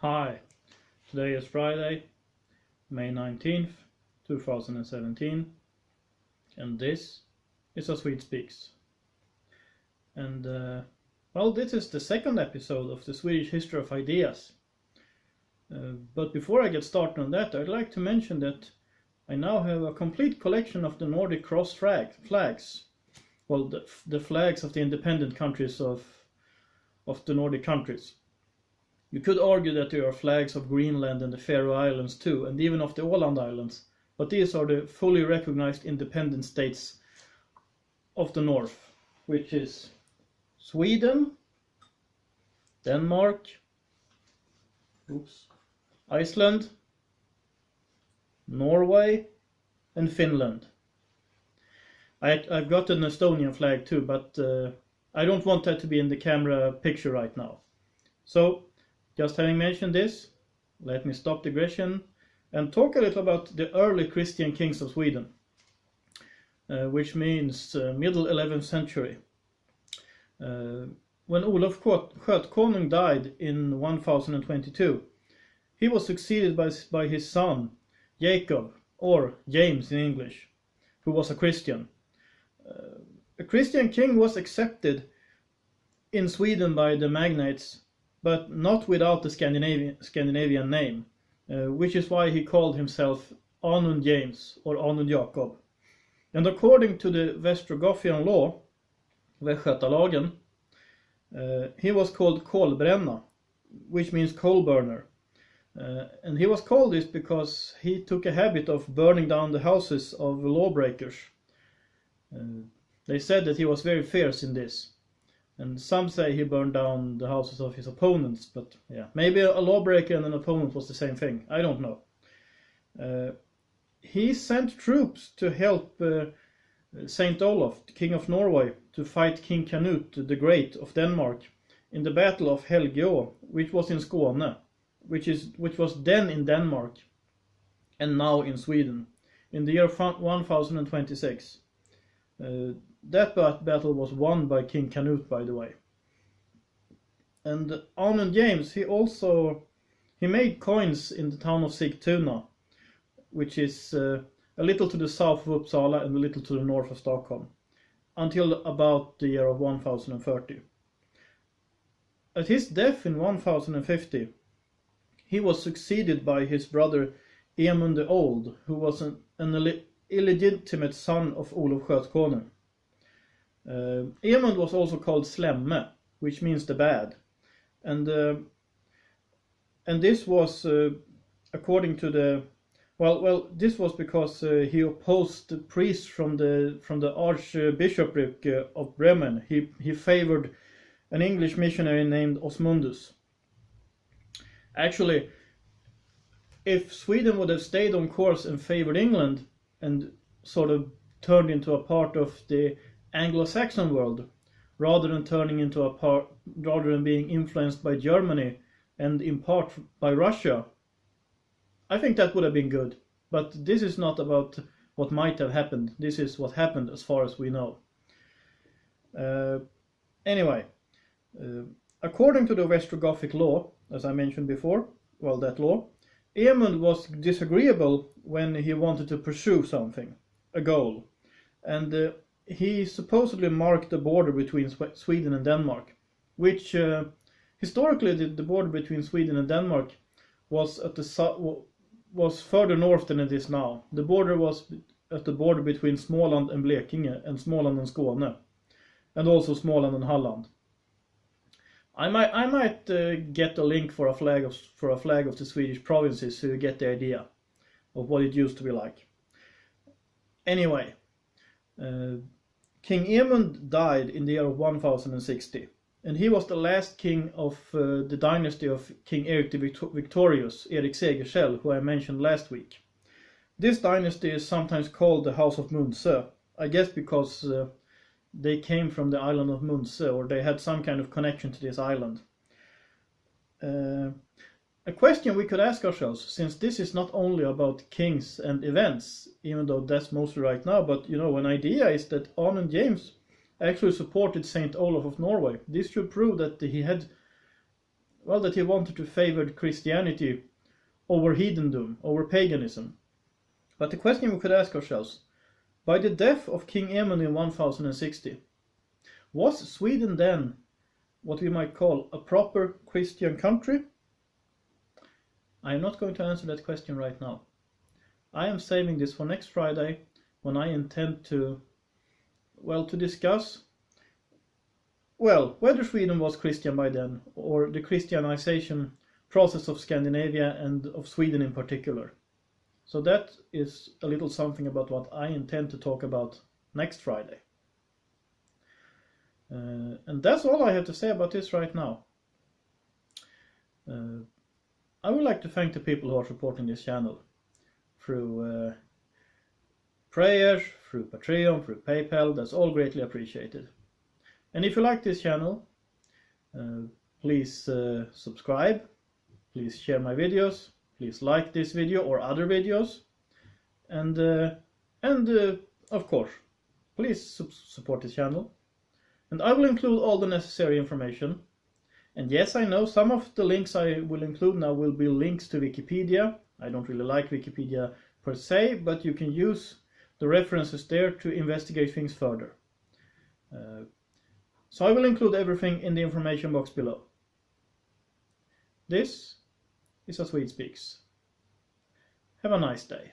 Hi, today is Friday, May 19th, 2017, and this is A Swede Speaks. And, this is the second episode of the Swedish History of Ideas. But before I get started on that, I'd like to mention that I now have a complete collection of the Nordic cross flags. Well, the flags of the independent countries of the Nordic countries. You could argue that there are flags of Greenland and the Faroe Islands too, and even of the Åland Islands, but these are the fully recognized independent states of the North, which is Sweden, Denmark, Iceland, Norway, and Finland. I've got an Estonian flag too, but I don't want that to be in the camera picture right now. So, just having mentioned this, let me stop digression and talk a little about the early Christian kings of Sweden, which means middle 11th century. When Olof Skötkonung died in 1022, he was succeeded by his son Jacob, or James in English, who was a Christian. A Christian king was accepted in Sweden by the magnates, but not without the Scandinavian name, which is why he called himself Anund James or Anund Jakob. And according to the Västgötafjärden law, Västgötalagen, he was called Kolbränna, which means coal burner. And he was called this because he took a habit of burning down the houses of lawbreakers. They said that he was very fierce in this. And some say he burned down the houses of his opponents, but yeah, maybe a lawbreaker and an opponent was the same thing. I don't know. He sent troops to help Saint Olaf, the king of Norway, to fight King Canute the Great of Denmark in the Battle of Helgeå, which was in Skåne, which was then in Denmark and now in Sweden, in the year 1026. That battle was won by King Canute, by the way. And Anund James, he made coins in the town of Sigtuna, which is a little to the south of Uppsala and a little to the north of Stockholm, until about the year of 1030. At his death in 1050, he was succeeded by his brother Emund the Old, who was an illegitimate son of Olof Skötkonung. Emund was also called Slemme, which means the bad, and this was according to the this was because he opposed the priests from the archbishopric of Bremen. He favored an English missionary named Osmundus. Actually, if Sweden would have stayed on course and favored England and sort of turned into a part of the Anglo-Saxon world, rather than being influenced by Germany and in part by Russia, I think that would have been good. But this is not about what might have happened. This is what happened as far as we know. Anyway, according to the Västgötafjärden law, as I mentioned before, that law, Emund was disagreeable when he wanted to pursue something, a goal, and he supposedly marked the border between Sweden and Denmark, which historically the border between Sweden and Denmark was was further north than it is now. The border was at the border between Småland and Blekinge, and Småland and Skåne, and also Småland and Halland. I might get a link for a flag of the Swedish provinces, so you get the idea of what it used to be like. Anyway, King Emund died in the year of 1060, and he was the last king of the dynasty of King Erik the Victorious, Erik Segersäll, who I mentioned last week. This dynasty is sometimes called the House of Munse, I guess because they came from the island of Munse, or they had some kind of connection to this island. A question we could ask ourselves, since this is not only about kings and events, even though that's mostly right now, but an idea is that Anund James actually supported Saint Olaf of Norway. This should prove that he had well, that he wanted to favor Christianity over heathendom, over paganism. But the question we could ask ourselves, by the death of King Emund in 1060, was Sweden then what we might call a proper Christian country? I am not going to answer that question right now. I am saving this for next Friday, when I intend to, well, to discuss, well, whether Sweden was Christian by then, or the Christianization process of Scandinavia and of Sweden in particular. So that is a little something about what I intend to talk about next Friday. And that's all I have to say about this right now. I would like to thank the people who are supporting this channel through prayers, through Patreon, through PayPal. That's all greatly appreciated. And if you like this channel, please subscribe, please share my videos, please like this video or other videos, and of course, please support this channel. And I will include all the necessary information. And yes, I know some of the links I will include now will be links to Wikipedia. I don't really like Wikipedia per se, but you can use the references there to investigate things further. So I will include everything in the information box below. This is A Swede Speaks. Have a nice day.